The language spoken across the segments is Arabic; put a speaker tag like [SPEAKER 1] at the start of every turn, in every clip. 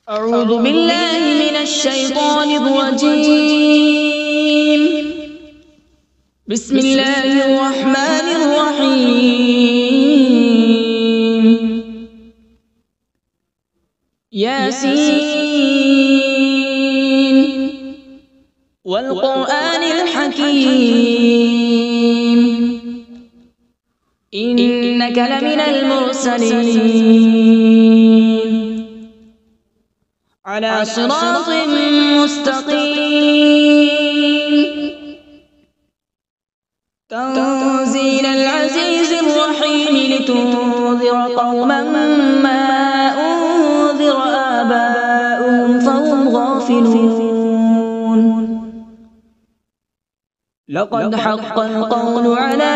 [SPEAKER 1] أعوذ بالله من الشيطان الرجيم. بسم الله الرحمن الرحيم. ياسين والقرآن الحكيم إنك لمن المرسلين على صراط مستقيم. تنزيل العزيز الرحيم لتنذر قوما ما أنذر آباؤهم فهم غافلون. لقد حق القول على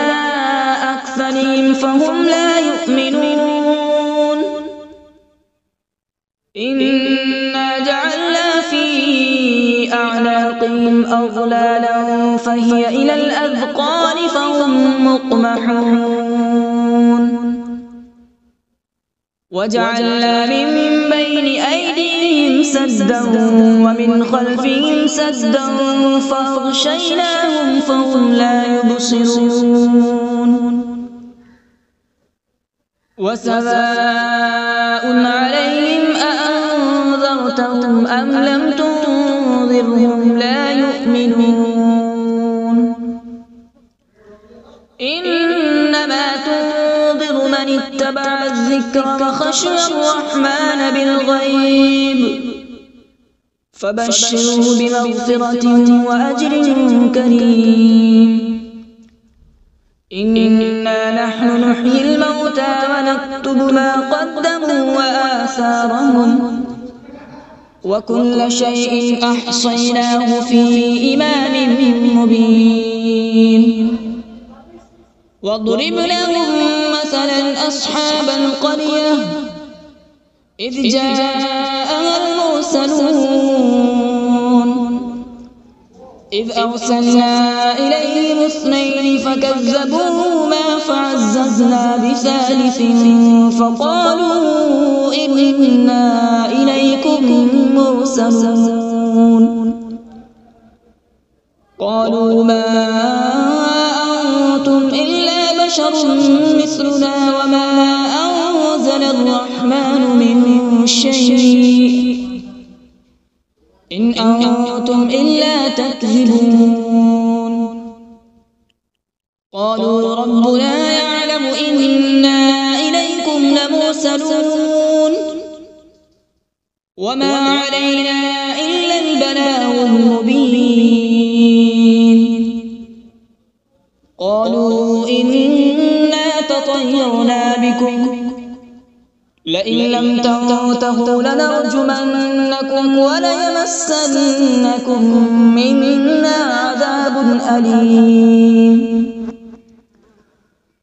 [SPEAKER 1] أكثرهم فهم لا يؤمنون. إنا جعلنا في أعناقهم أغلالا فهي إلى الأذقان فهم مقمحون. وجعلنا من بين أيديهم سدا ومن خلفهم سدا فأغشيناهم فهم لا يبصرون. وسواء عليهم أأنذرتهم أم لم تنذرهم لا يؤمنون. إنما تنذر من اتبع الذكر وخشي الرحمن بالغيب فبشره بمغفرة وأجر كريم. إنا نحن نحيي الموتى ونكتب ما قدموا وآثارهم وكل شيء أحصيناه في إمام مبين. واضرب لهم مثلا أصحاب القرية إذ جاءها المرسلون إذ أرسلنا إليهم اثنين فكذبوهما فعززنا بثالث فقالوا إنا إليكم مرسلون. قالوا ما أنتم إلا بشر مثلنا وما أنزل الرحمن من شيء إن أنتم إلا تكذبون. قالوا ربنا يعلم إنا إليكم لمرسلون وما علينا إلا البلاغ المبين. قالوا إنا تطيرنا بكم لئن لم تنتهوا لنرجمنكم وليمسنكم منا عذاب أليم.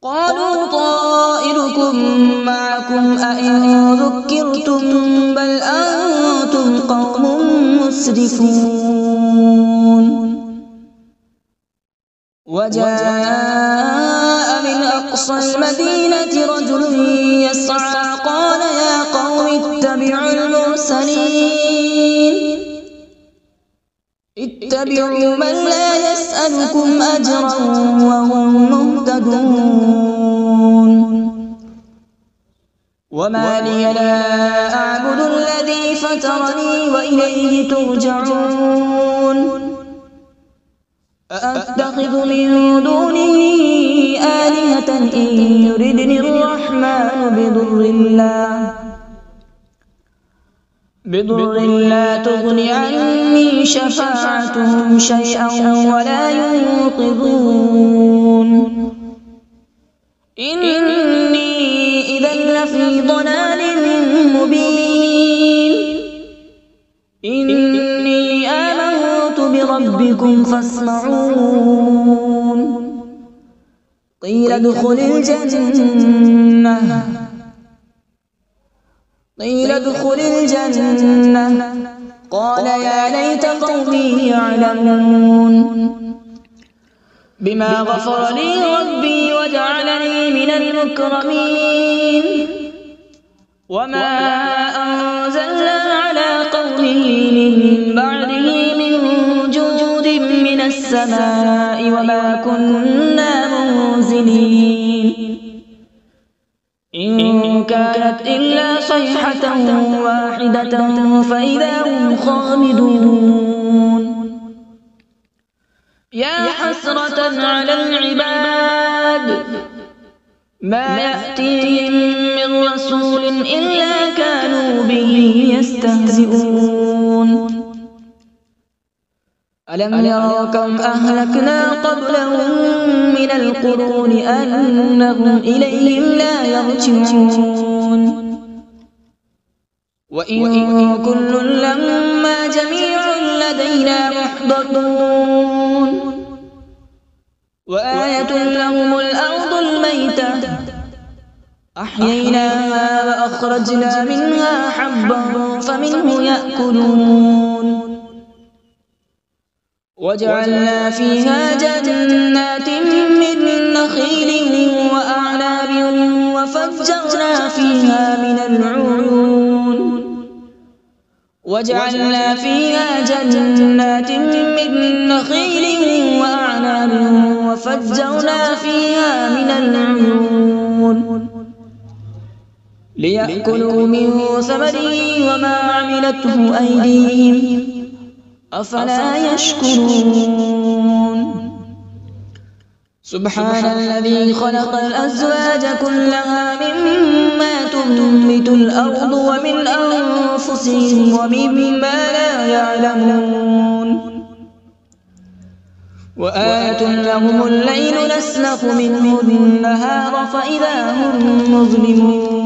[SPEAKER 1] قالوا طائركم معكم أئن ذكرتم بل أنتم قوم مسرفون. وجاء من أقصى المدينة رجل يسعى قال يا قوم اتبعوا المرسلين اتبعوا من لا يسألكم أجرا وهم مهتدون. وما لي لا أعبد الذي فطرني وإليه ترجعون. أأتخذ من دونه آلهة إن يردني الرحمن بضر لا تغن عني شفاعتهم شيئا ولا ينقذون. إني إذا لفي ضلال مبين. إني آمنت بربكم فاسمعون. قيل ادخل الجنة قال يا ليت قومي يعلمون. بما غفر لي ربي وجعلني من المكرمين. وما أنزلنا على به من بعده من جود من السماء وما كنا منزلين إن كانت إلا صيحة واحدة فإذا هم خامدون يا حسرة على العباد ما يأتيهم من رسول إلا كانوا به يستهزئون ألم يروا كم أهلكنا قبلهم من القرون أنهم إليهم لا يرجعون وإن كل لما جميع لدينا محضرون وآية لهم الأرض الميتة أحييناها وأخرجنا منها حبا فمنه يأكلون وجعلنا فيها جنات من نخيل وأعناب وفجرنا فيها من العيون وجعلنا فيها جنات من نخيل وأعناب وفجرنا فيها من العيون ليأكلوا من ثمره وما عملته أيديهم أفلا يشكرون سبحان الذي خلق الأزواج كلها مما تنبت الأرض ومن أنفسهم ومما لا يعلمون وآية لهم الليل نسلخ منه النهار فإذا هم مظلمون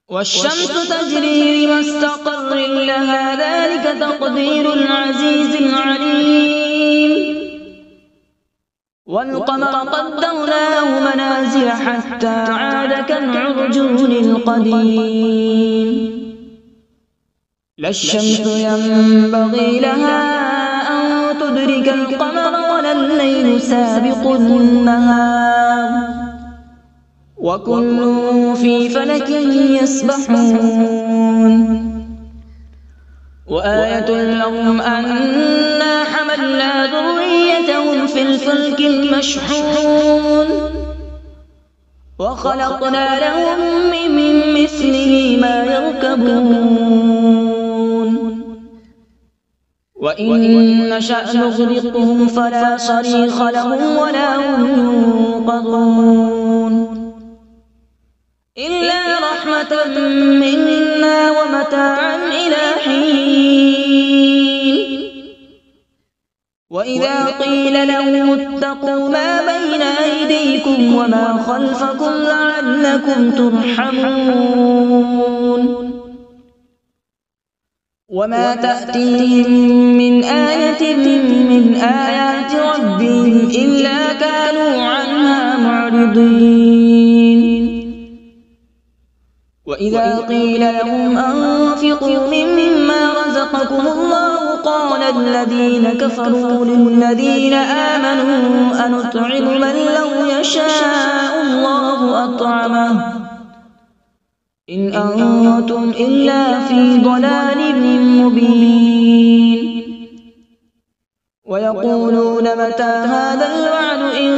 [SPEAKER 1] والشمس تجري لمستقر لها ذلك تقدير العزيز العليم والقمر قدرناه منازل حتى عاد كالعرجون القديم لا الشمس ينبغي لها أن تدرك القمر ولا الليل سابق النهار وكل في فلك يسبحون وآية لهم أنا حملنا ذريتهم في الفلك المشحون وخلقنا لهم من مثله ما يركبون وإن نشأ نغرقهم فلا صريخ لهم ولا هم ينقذون إلا رحمة منا ومتاعا إلى حين وإذا قيل لهم اتقوا ما بين أيديكم وما خلفكم لعلكم ترحمون وما تأتيهم من آية من آيات ربهم إلا كانوا عنها معرضين وإذا قيل لهم أنفقوا مما رزقكم الله قال الذين كفروا للذين آمنوا أنطعم من لو يشاء الله أطعمه إن أنتم إلا في ضلال مبين ويقولون متى هذا الوعد إن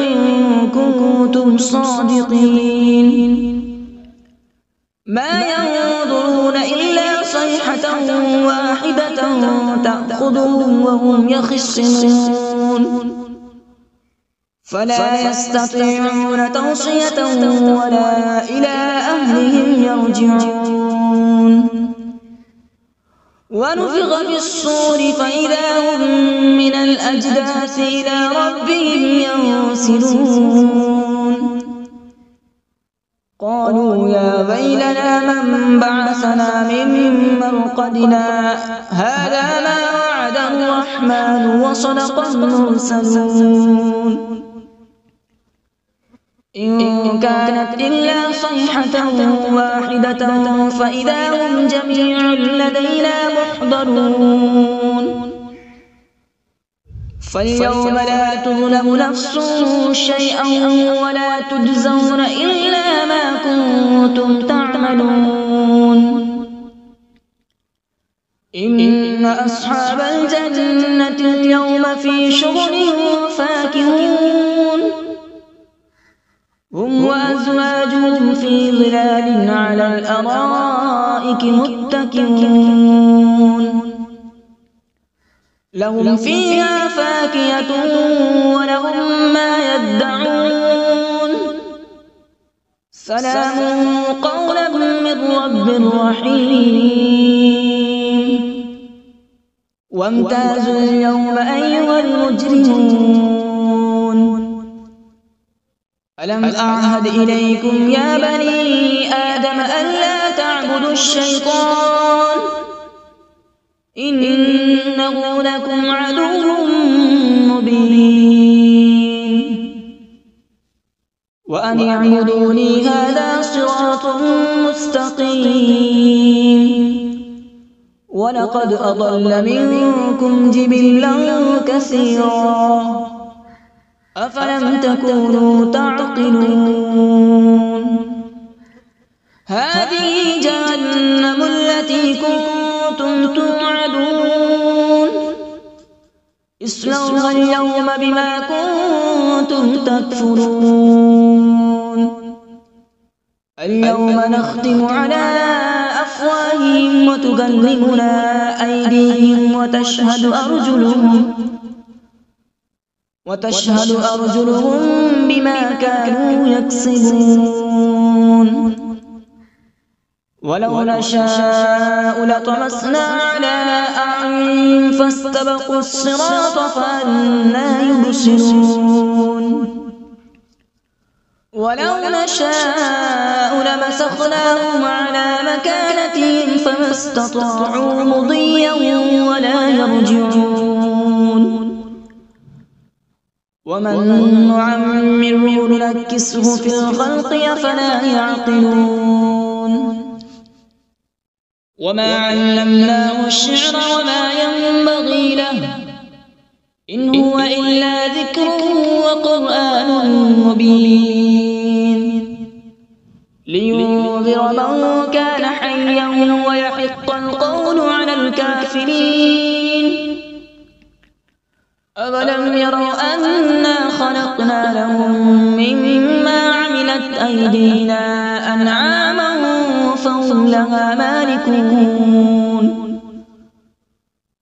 [SPEAKER 1] كنتم صادقين ما ينظرون إلا صيحة واحدة تأخذهم وهم يخصمون فلا يستطيعون توصية ولا إلى أهلهم يرجعون ونفخ في الصور فإذا هم من الأجداث إلى ربهم ينسلون قالوا يا ويلنا من بعثنا من مرقدنا هذا ما وعد الرحمن وصدق المرسلون إن كانت إلا صيحة واحدة فإذا هم جميع لدينا محضرون فاليوم لا تظلم نفس شيئا ولا تجزون إلا ما كنتم تعملون أصحاب الجنة اليوم في شغل فاكهون هم وأزواجهم في ظلال على الأرائك متكئون لهم فيها فاكهة ولهم ما يدعون سلام قولا من رب رحيم وامتازوا اليوم أيها المجرمون ألم أعهد إليكم يا بني آدم ألا تعبدوا الشيطان إنه لكم عدو مبين وأن اعبدوني هذا صراط مستقيم ولقد أضل منكم جبلا كثيرا أفلم تكونوا تعقلون هذه جهنم التي كنتم توعدون اصلوها اليوم بما كنتم تكفرون اليوم نختم على أفواههم وتكلمنا أيديهم وتشهد أرجلهم بما كانوا يكسبون ولو نشاء لطمسنا على أعين فاستبقوا الصراط فأنى يبصرون ولو نشاء لمسخناهم على مكانتهم فما استطاعوا مضيا ولا يرجعون ومن نعمره ننكسه في الخلق أفلا يعقلون وما علمناه الشعر وما ينبغي له إن هو إلا ذكر وقرآن مبين لينذر من كان حيا ويحق القول على الكافرين أولم يروا أنا خلقنا لهم مما عملت أيدينا أنعاما فهم لها مالكون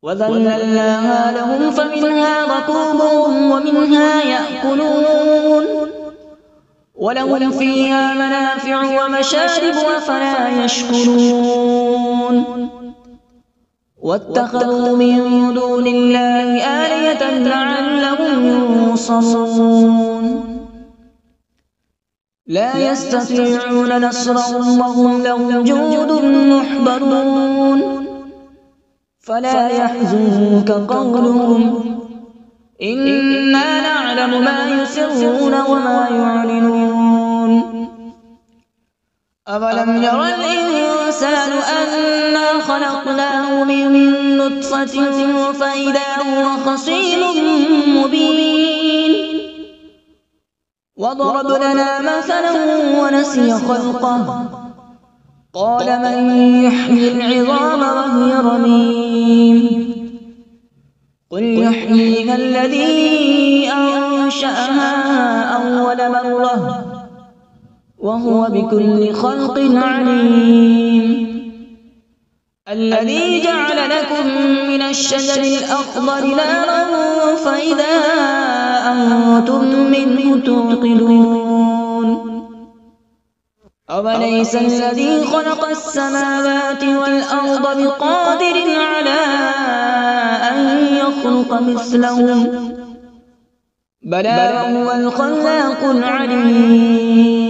[SPEAKER 1] وذللناها لهم فمنها ركوبهم ومنها يأكلون ولهم فيها منافع ومشارب أفلا يشكرون واتخذوا من دون الله آلهة لعلهم ينصرون لا يستطيعون نصرهم وهم لهم جند محضرون فلا يحزنك قولهم إنا نعلم ما يسرون وما يعلنون أولم ير الإنسان أنا خلقناه من نطفة فإذا هو خصيم مبين وضرب لنا مثلا ونسي خلقه قال من يحيي العظام وهي رميم قل يحييها الذي أنشأها أول مرة وهو بكل خلق عليم الذي جعل لكم من الشجر الأخضر نارا فإذا أنتم منه توقدون أوليس الذي خلق السماوات والأرض بقادر على أن يخلق مثلهم بلى وهو الخلاق العليم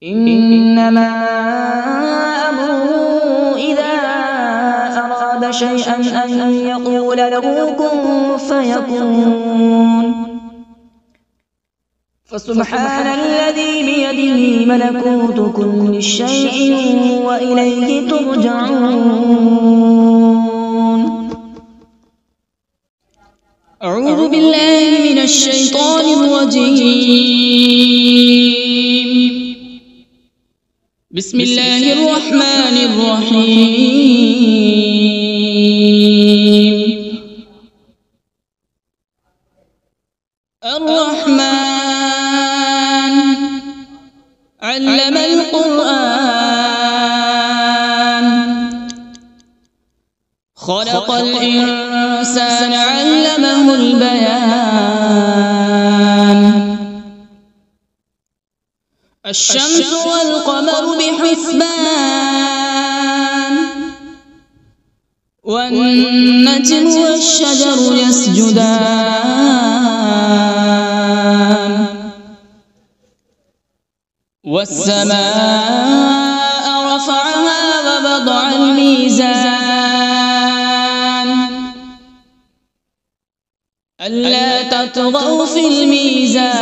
[SPEAKER 1] إنما أمره إذا أراد شيئا أن يقول له كن فيكون فسبحان الذي بيده ملكوت كل شيء وإليه ترجعون. أعوذ بالله من الشيطان الرجيم. بسم الله الرحمن الرحيم. علم القرآن خلق الإنسان علمه البيان الشمس والقمر بحسبان والنجم والشجر يسجدان والسماء رفعها ووضع الميزان ألا تطغوا في الميزان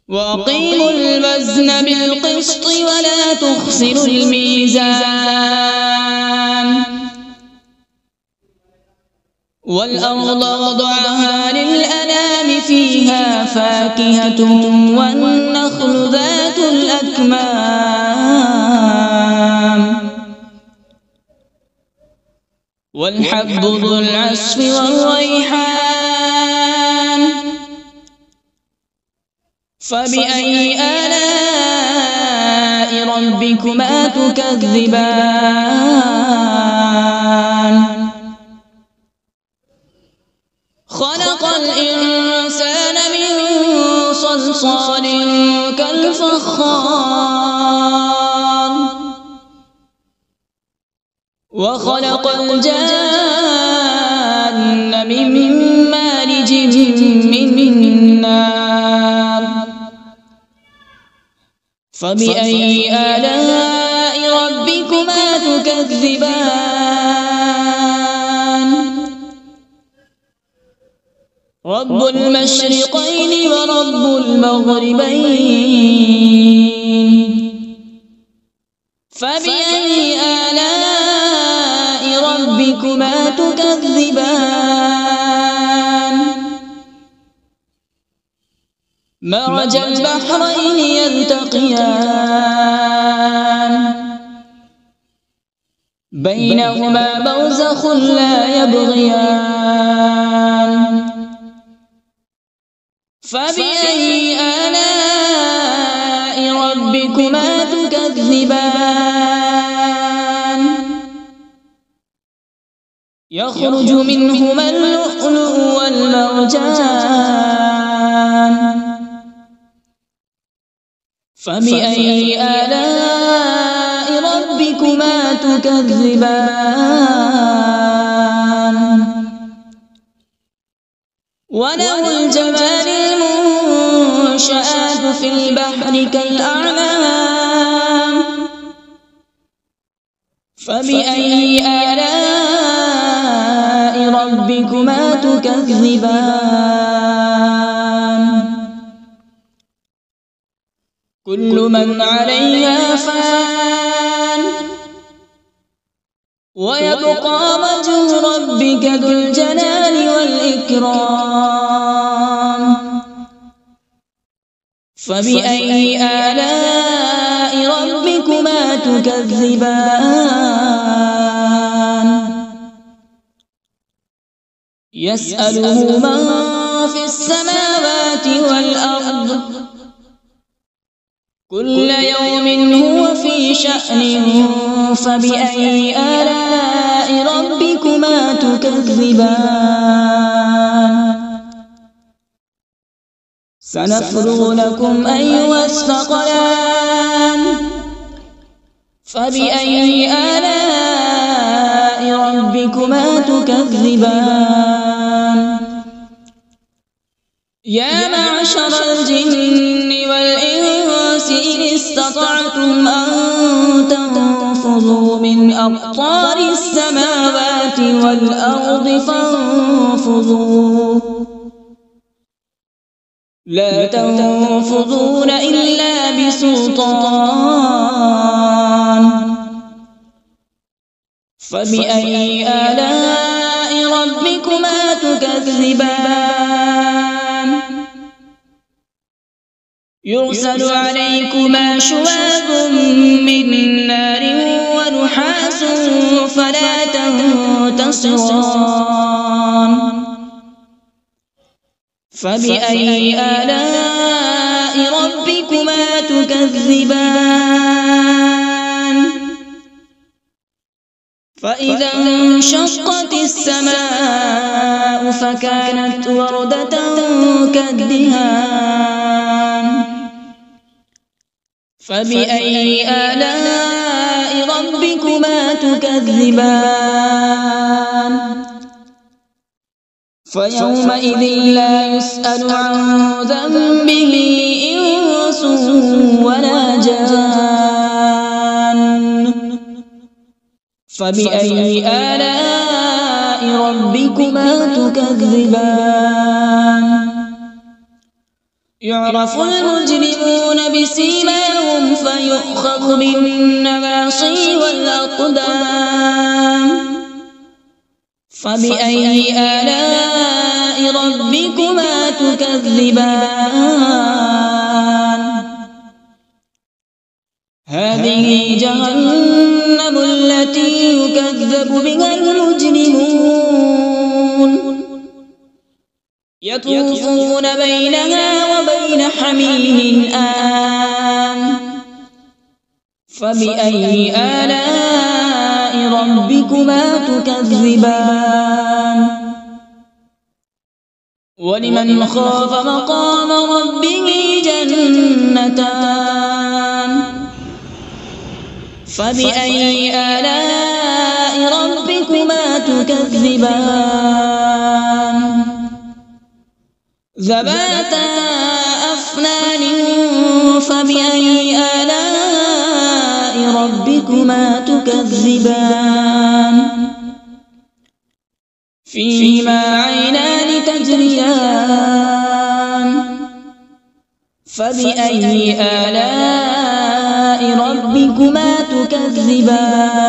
[SPEAKER 1] وأقيموا الوزن بالقسط ولا تخسروا الميزان والأرض وضعها للأنام فيها فاكهة والنخل ذات الأكمام والحب ذو العصف والريحان فبأي آلاء ربكما تكذبان خلق الإنسان من صلصال كالفخار وخلق الجان من مارج من نار فبأي آلاء ربكما تكذبان رب المشرقين ورب المغربين فبأي آلاء ربكما تكذبان مرج البحرين يلتقيان بينهما برزخ لا يبغيان فبأي آلاء ربكما تكذبان يخرج منهما اللؤلؤ والمرجان فبأي آلاء ربكما تكذبان وله الجوار المنشآت في البحر كالأعلام فبأي آلاء ربكما تكذبان كل من عليها فان ويبقى وجه ربك ذو الجلال والإكرام فبأي آلاء ربكما تكذبان يسأله من في السماوات والأرض كل يوم هو في شأن فبأي آلاء ربكما تكذبان سنفرغ لكم أيها الثقلان فبأي آلاء ربكما تكذبان يا معشر الجن والإنس إن استطعتم أن تنفذوا من أقطار السماوات والأرض فانفذوا لا تنفذون إلا بسلطان فبأي آلاء ربكما تكذبان يرسل عليكما شواظ من نار ونحاس فلا تنتصران فبأي آلاء ربكما تكذبان فإذا انشقت السماء فكانت وردة كالدهان فبأي آلاء ربكما تكذبان فيومئذ لا يسأل عن ذنبه إنس ولا جان فبأي آلاء ربكما تكذبان يعرف المجرمون بسيماهم فيؤخذ بالنواصي والأقدام فبأي آلاء ربكما تكذبان هذه جهنم التي يكذب بها المجرمون يطوفون بينها وبين حميم آن فبأي آلاء ربكما تكذبان ولمن خاف مقام ربه جنتان فبأي آلاء ربكما تكذبان ذواتا أفنان فبأي آلاء ربكما تكذبان فيهما عينان تجريان فبأي آلاء ربكما تكذبان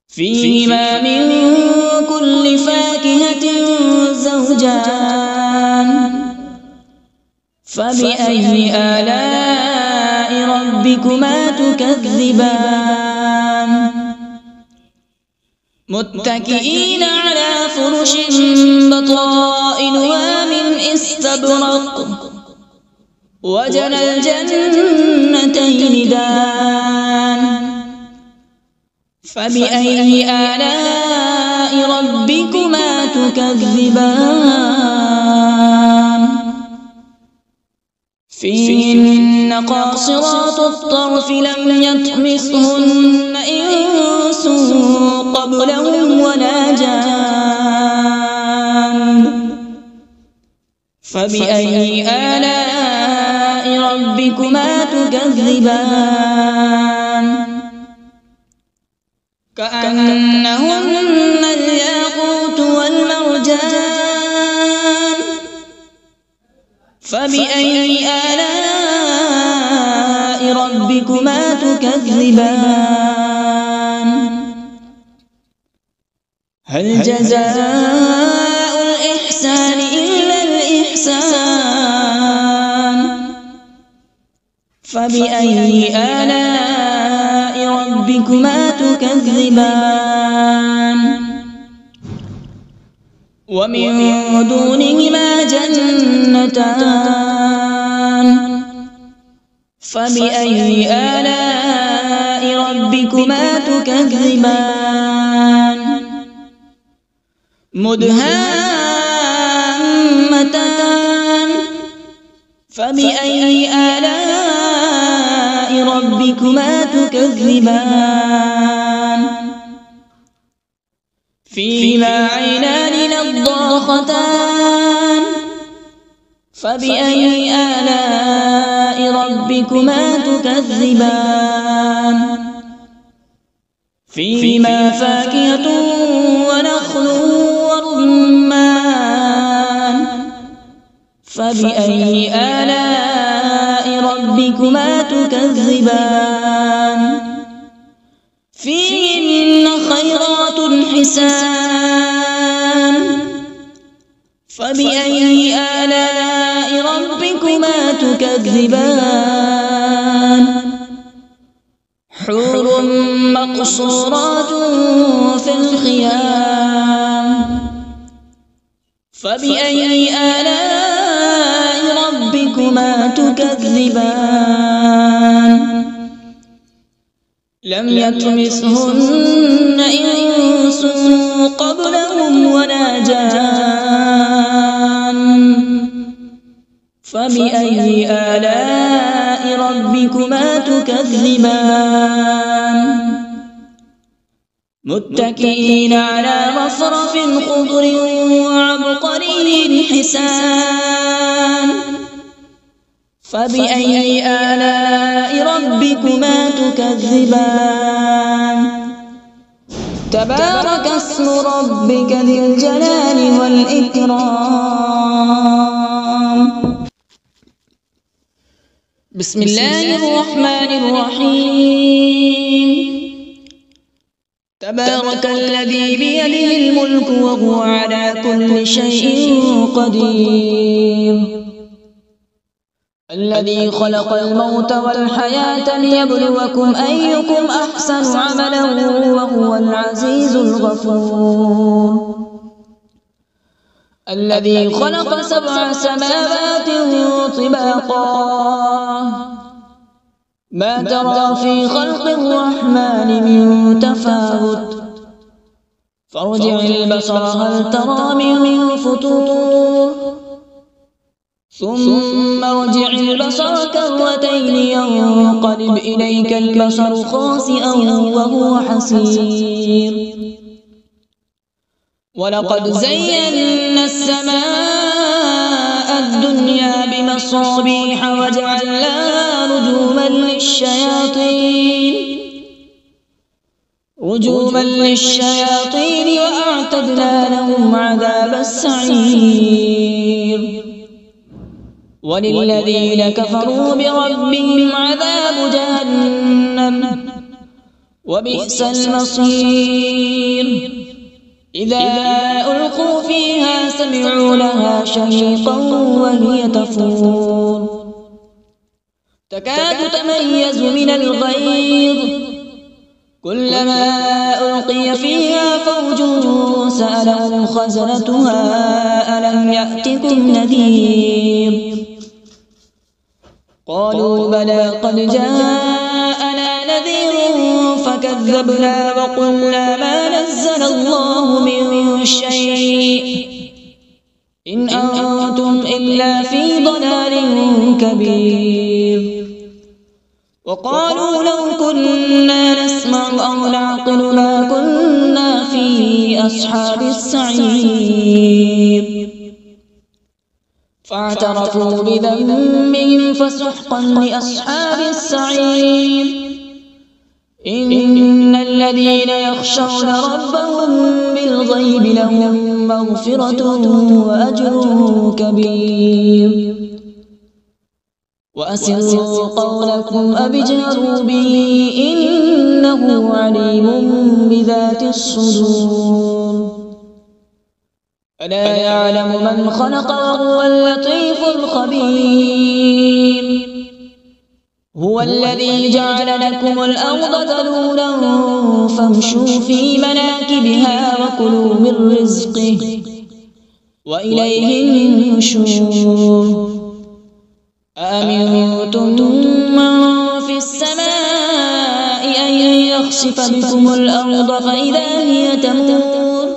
[SPEAKER 1] فيهما من كل فاكهة زوجان فبأي آلاء ربكما تكذبان متكئين على فرش بطائنها من استبرق وجنى الجنتين دان فبأي آلاء ربكما تكذبان فيهن قاصرات الطرف لم يطمثهن إنس قبلهم ولا جان فبأي آلاء ربكما تكذبان كأنهن الياقوت والمرجان فبأي آلاء ربكما تكذبان هل جزاء الإحسان إلا الإحسان فبأي آلاء ربكما تكذبان ومن دونهما جنتان فبأي آلاء ربكما تكذبان مدهامتان فبأي آلاء ربكما تكذبان فيهما عينان نضاختان فبأي آلاء ربكما تكذبان فيهما فاكهة ونخل ورمان فبأي آلاء ربكما تكذبان فيهن خيرات حسان فبأي آلاء ربكما تكذبان حور مقصورات في الخيام فبأي آلاء ربكما تكذبان لم يطمثهن إنس قبلهم ولا جان فبأي آلاء ربكما تكذبان متكئين على رفرف خضر وعبقري حسان فبأي آلاء ربكما تكذبان تبارك اسم ربك ذي الجلال والإكرام. بسم الله الرحمن الرحيم. تبارك الذي بيده الملك وهو على كل شيء قدير الذي خلق الموت والحياة ليبلوكم أيكم أحسن عملا وهو العزيز الغفور الذي خلق 7 سماوات طباقا ما ترى في خلق الرحمن من تفاوت فارجع البصر هل ترى من فطور ثم ارجع البصر كرتين ينقلب إليك البصر خاسئا وهو حسير ولقد زينا السماء الدنيا بمصابيح وجعلناها رجوما للشياطين وأعتدنا لهم عذاب السعير وللذين كفروا بربهم عذاب جهنم وبئس المصير إذا ألقوا فيها سمعوا لها شهيقا وهي تفور تكاد تميز من الغيظ كلما ألقي فيها فوج سألهم خزنتها ألم يأتكم نذير قالوا بلى قد جاءنا نذير فكذبنا وقلنا ما نزل الله من شيء إن أنتم إلا في ضلال كبير وقالوا لو كنا نسمع أو نعقل ما كنا في أصحاب السعير فاعترفوا بذنبهم فسحقا لأصحاب السعير إن الذين يخشون ربهم بالغيب لهم مغفرة وأجر كبير وأسروا قولكم أو اجهروا به إنه عليم بذات الصدور ألا يعلم من خلق وهو اللطيف الخبير هو الذي جعل لكم الأرض ذلولا فامشوا في مناكبها وكلوا من رزقه وإليه النشور أأمنتم من في السماء أن يخسف بكم الأرض فإذا هي تمور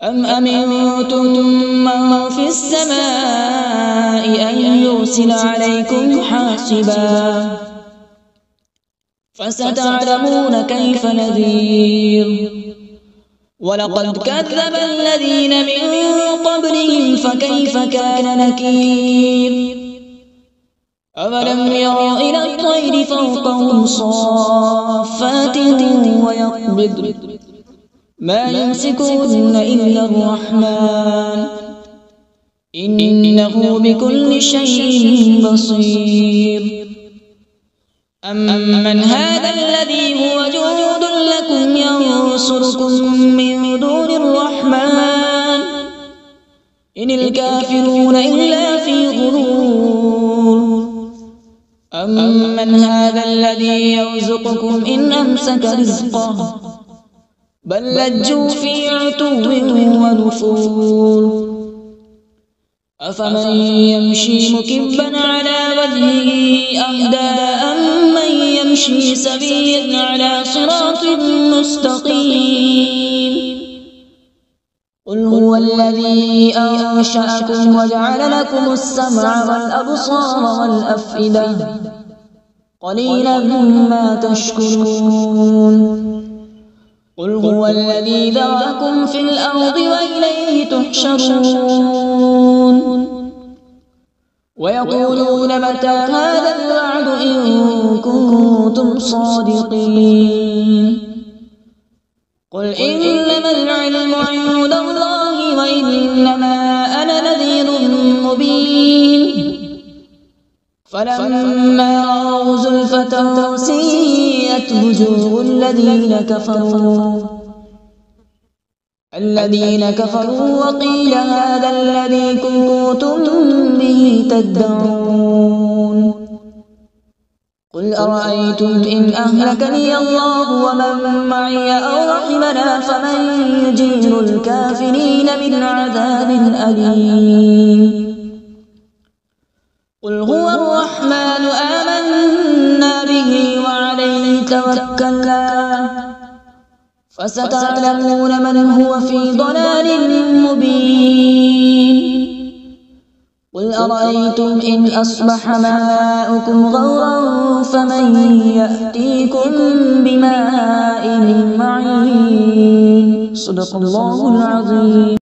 [SPEAKER 1] أم أمنتم من في السماء أن يرسل عليكم حاصبا فستعلمون كيف نذير ولقد كذب الذين من قبلهم فكيف كان نكير أولم يروا إلى الطير فوقهم صافات ويقبض ما يمسكون إلا الرحمن إنه بكل شيء بصير أمن هذا الذي هو جند لكم ينصركم من دون الرحمن إن الكافرون إلا في غرور أمن هذا الذي يرزقكم إن أمسك رزقه بل لجوا في عتو ونفور أفمن يمشي مكبا على وجهه أهدى أمن يمشي سويا على صراط مستقيم قل هو الذي أنشأكم وجعل لكم السمع والأبصار والأفئدة قليلا ما تشكرون قل هو الذي ذرأكم في الأرض وإليه تحشرون ويقولون متى هذا الوعد إن كنتم صادقين قل إنما العلم عند الله وإنما أنا نذير مبين فلما رأوا زلفة سيئت وجوه الذين كفروا وقيل هذا الذي كنتم به تدعون قل أرأيتم إن أهلكني الله ومن معي أو رحمنا فمن يجير الكافرين من عذاب أليم قل هو الرحمن آمنا به وعليه توكلنا فستعلمون من هو في ضلال مبين قل أرأيتم إن أصبح ماؤكم غورا فمن يأتيكم بماء معين صدق الله العظيم.